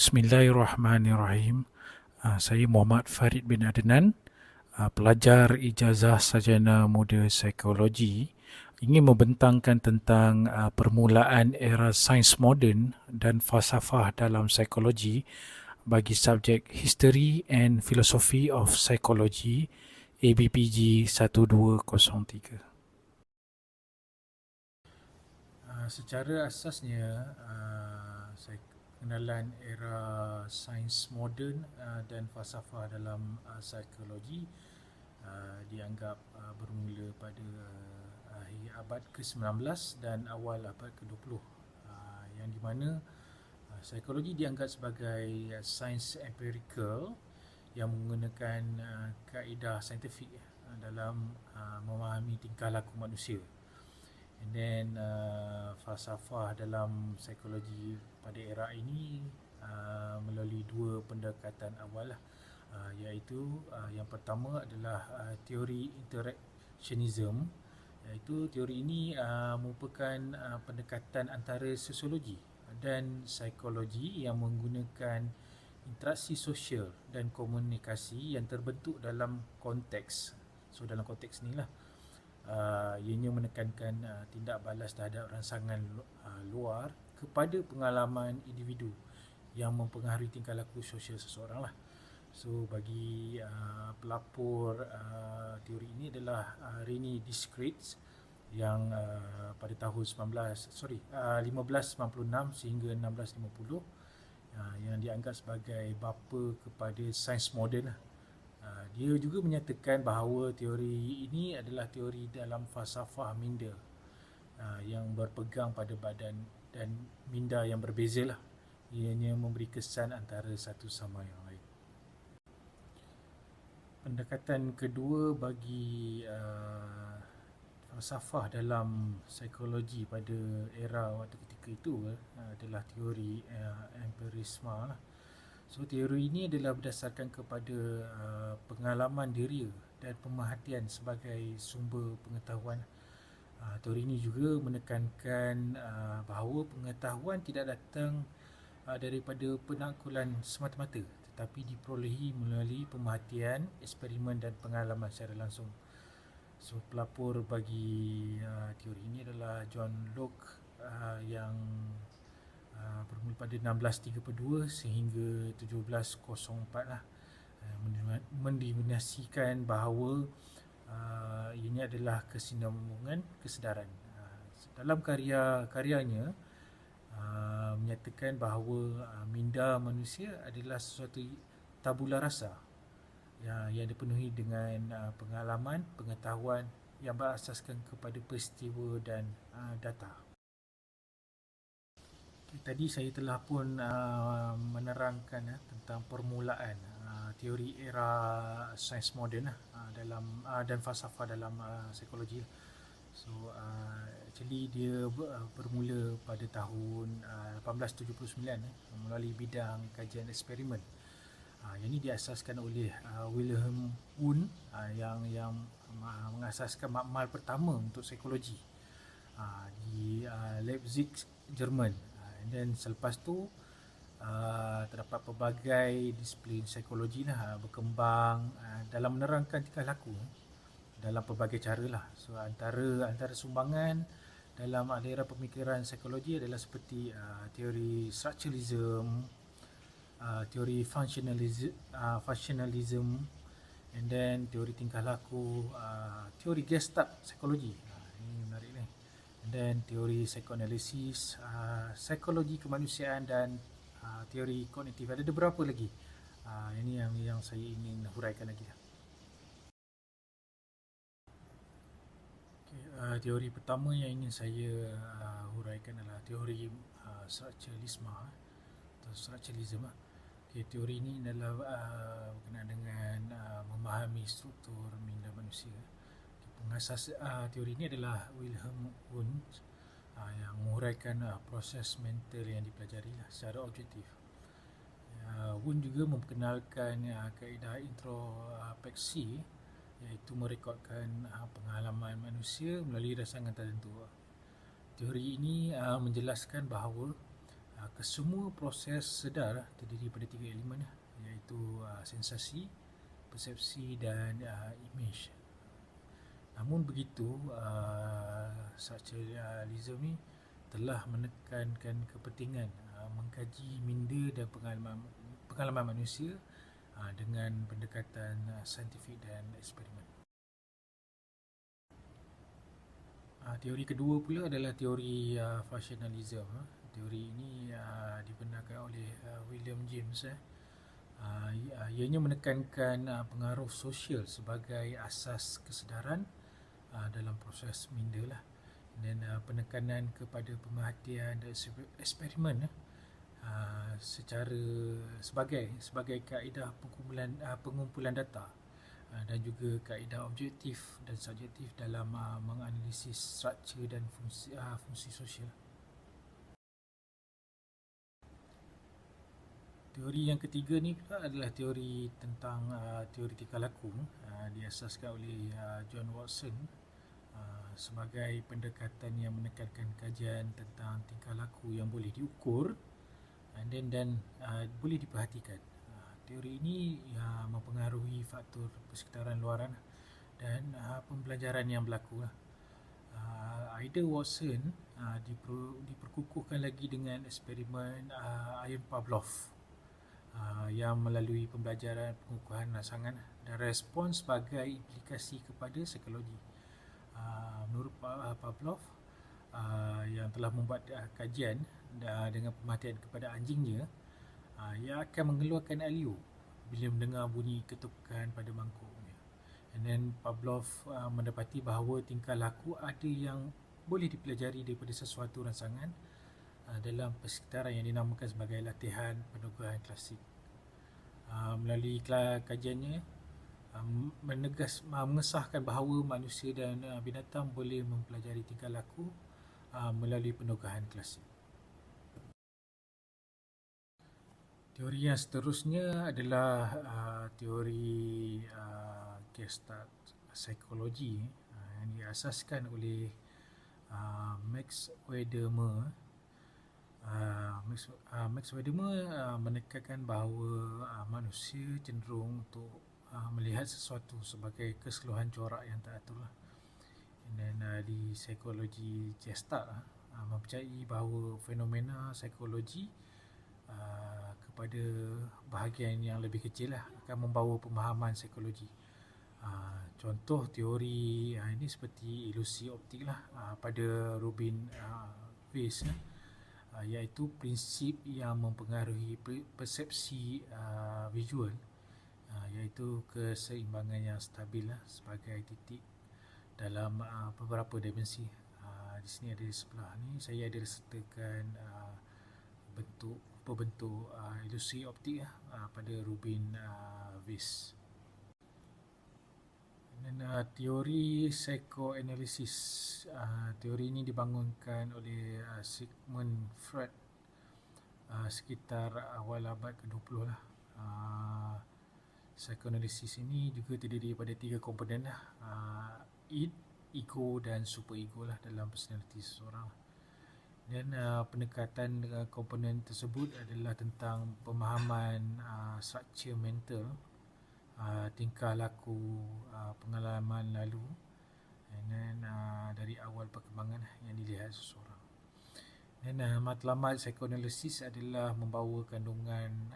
Bismillahirrahmanirrahim. Saya Muhammad Farid bin Adnan, pelajar ijazah sarjana muda psikologi, ingin membentangkan tentang permulaan era sains moden dan falsafah dalam psikologi bagi subjek History and Philosophy of Psychology ABPG 1203. Secara asasnya, pengenalan era sains moden dan falsafah dalam psikologi dianggap bermula pada akhir abad ke-19 dan awal abad ke-20, yang di mana psikologi dianggap sebagai sains empirikal yang menggunakan kaedah saintifik dalam memahami tingkah laku manusia. And then falsafah dalam psikologi pada era ini melalui dua pendekatan awal lah, iaitu yang pertama adalah teori interactionism, iaitu teori ini merupakan pendekatan antara sosiologi dan psikologi yang menggunakan interaksi sosial dan komunikasi yang terbentuk dalam konteks. So dalam konteks ni lah, ianya menekankan tindak balas terhadap rangsangan luar kepada pengalaman individu yang mempengaruhi tingkah laku sosial seseorang lah. So bagi pelapor teori ini adalah René Descartes yang pada tahun 1596 sehingga 1650 yang dianggap sebagai bapa kepada sains moden lah. Dia juga menyatakan bahawa teori ini adalah teori dalam falsafah minda yang berpegang pada badan dan minda yang berbeza lah. Ianya memberi kesan antara satu sama yang lain. Pendekatan kedua bagi falsafah dalam psikologi pada era waktu ketika itu adalah teori empirisme lah. So teori ini adalah berdasarkan kepada pengalaman diri dan pemerhatian sebagai sumber pengetahuan. Teori ini juga menekankan bahawa pengetahuan tidak datang daripada penangkulan semata-mata, tetapi diperolehi melalui pemerhatian, eksperimen dan pengalaman secara langsung. So pelapor bagi teori ini adalah John Locke yang bermula pada 1632 sehingga 1704 lah, mendefinisikan bahawa ini adalah kesinambungan kesedaran. Dalam karyanya menyatakan bahawa minda manusia adalah sesuatu tabula rasa yang dipenuhi dengan pengalaman, pengetahuan yang berasaskan kepada peristiwa dan data. Tadi saya telah pun menerangkan tentang permulaan teori era sains moden dalam dan falsafah dalam psikologi. So actually dia bermula pada tahun 1879 melalui bidang kajian eksperimen. Yang ini diasaskan oleh Wilhelm Wundt yang mengasaskan makmal pertama untuk psikologi di Leipzig, Jerman. Dan selepas tu terdapat pelbagai disiplin psikologi lah berkembang dalam menerangkan tingkah laku dalam pelbagai cara lah. So antara sumbangan dalam aliran pemikiran psikologi adalah seperti teori structuralism, teori functionalism, and then teori tingkah laku, teori Gestalt psikologi. Ini menarik ni. And then teori psikoanalisis, psikologi kemanusiaan dan teori kognitif. Ada beberapa lagi. Ini yang saya ingin huraikan lagi. Teori pertama yang ingin saya huraikan adalah teori structuralisme atau structuralism. Teori ini adalah berkenaan dengan memahami struktur minda manusia. Pengasas teori ini adalah Wilhelm Wundt yang menguraikan proses mental yang dipelajari secara objektif. Wundt juga memperkenalkan kaedah introspeksi, iaitu merekodkan pengalaman manusia melalui rangsangan tertentu. Teori ini menjelaskan bahawa Kesemua proses sedar terdiri pada tiga elemen, iaitu sensasi, persepsi dan image. Namun begitu, structuralism ni telah menekankan kepentingan mengkaji minda dan pengalaman manusia dengan pendekatan saintifik dan eksperimen. Teori kedua pula adalah teori functionalism. Teori ini dibenarkan oleh William James. Ianya menekankan pengaruh sosial sebagai asas kesedaran dalam proses minda lah, dan penekanan kepada pemerhatian dan eksperimen secara sebagai kaedah pengumpulan data dan juga kaedah objektif dan subjektif dalam menganalisis struktur dan fungsi sosial. Teori yang ketiga ni pula adalah teori tentang teori tingkah laku, diasaskan oleh John Watson sebagai pendekatan yang menekankan kajian tentang tingkah laku yang boleh diukur dan boleh diperhatikan. Teori ini mempengaruhi faktor persekitaran luaran dan pembelajaran yang berlaku. Idea Watson diperkukuhkan lagi dengan eksperimen Ian Pavlov yang melalui pembelajaran pengukuhan rangsangan dan respons sebagai implikasi kepada psikologi. Menurut Pavlov, yang telah membuat kajian dengan pemerhatian kepada anjingnya, ia akan mengeluarkan aliu bila mendengar bunyi ketukan pada mangkuknya. And then Pavlov mendapati bahawa tingkah laku ada yang boleh dipelajari daripada sesuatu rangsangan dalam persekitaran yang dinamakan sebagai latihan penugahan klasik. Melalui kajiannya, mengesahkan bahawa manusia dan binatang boleh mempelajari tingkah laku melalui penugahan klasik. Teori yang seterusnya adalah teori Gestalt psikologi yang diasaskan oleh Max Wedemer. Max Wedemer menekankan bahawa manusia cenderung untuk melihat sesuatu sebagai keseluruhan corak yang teratur. Dan di psikologi Gestalt mempercayai bahawa fenomena psikologi kepada bahagian yang lebih kecil akan membawa pemahaman psikologi. Contoh teori ini seperti ilusi optik pada Rubin Weiss, iaitu prinsip yang mempengaruhi persepsi visual, iaitu keseimbangan yang stabil sebagai titik dalam beberapa dimensi. Di sini ada di sebelah ni saya ada sertakan bentuk ilusi optik pada Rubin Weiss. Dan teori psikoanalisis, teori ini dibangunkan oleh Sigmund Freud sekitar awal abad ke-20 Psikoanalisis ini juga terdiri daripada tiga komponen id, ego dan superego dalam personaliti seseorang. Dan pendekatan komponen tersebut adalah tentang pemahaman struktur mental, tingkah laku, pengalaman lalu, dan dari awal perkembangan yang dilihat seseorang. Dan matlamat psikoanalisis adalah membawa kandungan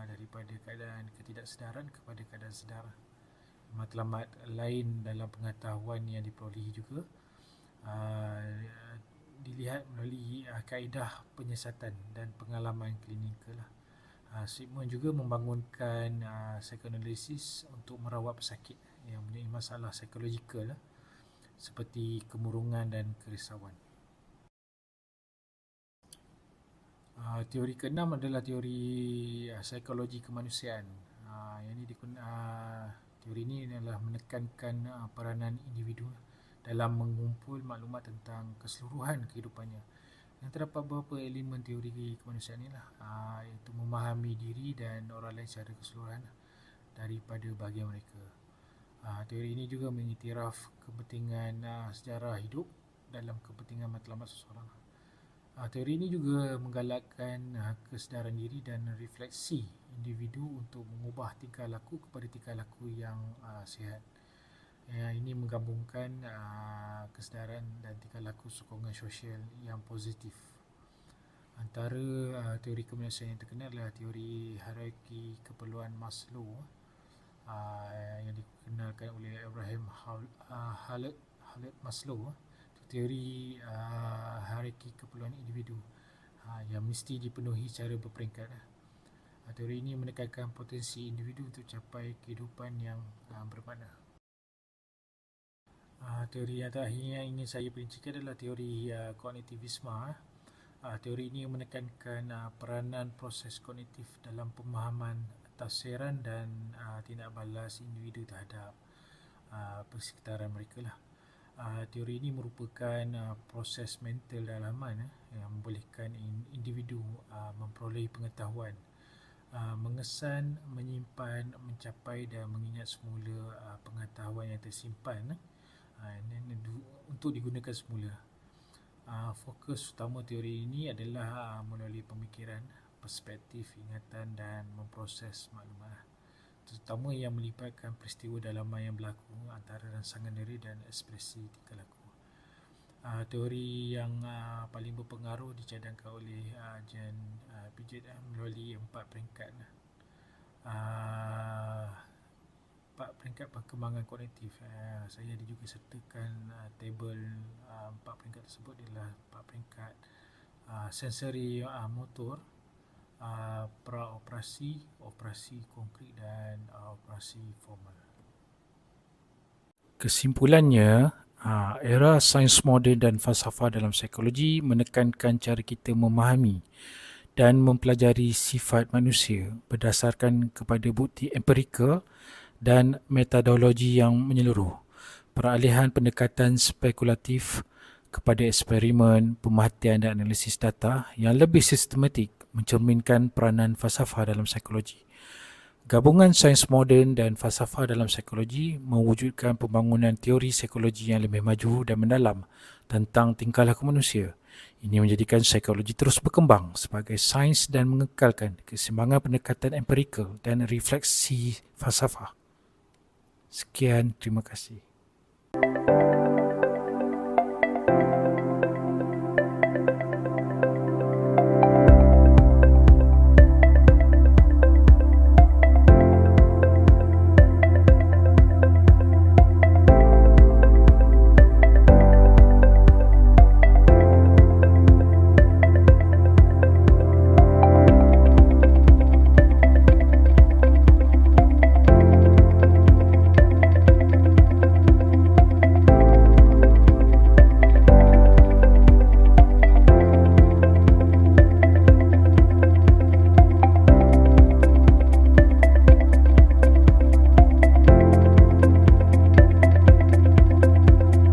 daripada keadaan ketidaksedaran kepada keadaan sedar. Matlamat lain dalam pengetahuan yang diperolehi juga dilihat melalui kaedah penyiasatan dan pengalaman klinikal. Sigmund juga membangunkan psikoanalisis untuk merawat pesakit yang mempunyai masalah psikologikal seperti kemurungan dan kerisauan. Teori keenam adalah teori psikologi kemanusiaan. Teori ini adalah menekankan peranan individu dalam mengumpul maklumat tentang keseluruhan kehidupannya. Dan terdapat beberapa elemen teori kemanusiaan ini iaitu memahami diri dan orang lain secara keseluruhan daripada bahagian mereka. Teori ini juga mengiktiraf kepentingan sejarah hidup dalam kepentingan matlamat seseorang. Teori ini juga menggalakkan kesedaran diri dan refleksi individu untuk mengubah tingkah laku kepada tingkah laku yang sihat. Ini menggabungkan kesedaran dan tingkah laku sokongan sosial yang positif. Antara teori kemanusiaan yang terkenal adalah teori hierarki keperluan Maslow, yang dikenalkan oleh Abraham Hallett Maslow. Teori hierarki keperluan individu yang mesti dipenuhi secara berperingkat. Teori ini menekankan potensi individu untuk capai kehidupan yang bermakna. Teori yang terakhir yang ingin saya perincikan adalah teori kognitivisme. Teori ini menekankan peranan proses kognitif dalam pemahaman tafsiran dan tindak balas individu terhadap persekitaran mereka lah. Teori ini merupakan proses mental dalaman yang membolehkan individu memperoleh pengetahuan, mengesan, menyimpan, mencapai dan mengingat semula pengetahuan yang tersimpan untuk digunakan semula. Fokus utama teori ini adalah melalui pemikiran, perspektif, ingatan dan memproses maklumat, terutama yang melibatkan peristiwa dalaman yang berlaku antara rangsangan diri dan ekspresi tingkah laku. Teori yang paling berpengaruh dicadangkan oleh Jean Piaget melalui 4 peringkat. 4 peringkat perkembangan kognitif. Saya ada juga sertakan tabel 4 peringkat tersebut adalah 4 peringkat sensori motor, praoperasi, operasi konkret dan operasi formal. Kesimpulannya, era sains moden dan falsafah dalam psikologi menekankan cara kita memahami dan mempelajari sifat manusia berdasarkan kepada bukti empirikal dan metodologi yang menyeluruh. Peralihan pendekatan spekulatif kepada eksperimen, pemerhatian dan analisis data yang lebih sistematik mencerminkan peranan falsafah dalam psikologi. Gabungan sains moden dan falsafah dalam psikologi mewujudkan pembangunan teori psikologi yang lebih maju dan mendalam tentang tingkah laku manusia. Ini menjadikan psikologi terus berkembang sebagai sains dan mengekalkan keseimbangan pendekatan empirikal dan refleksi falsafah. Sekian, terima kasih.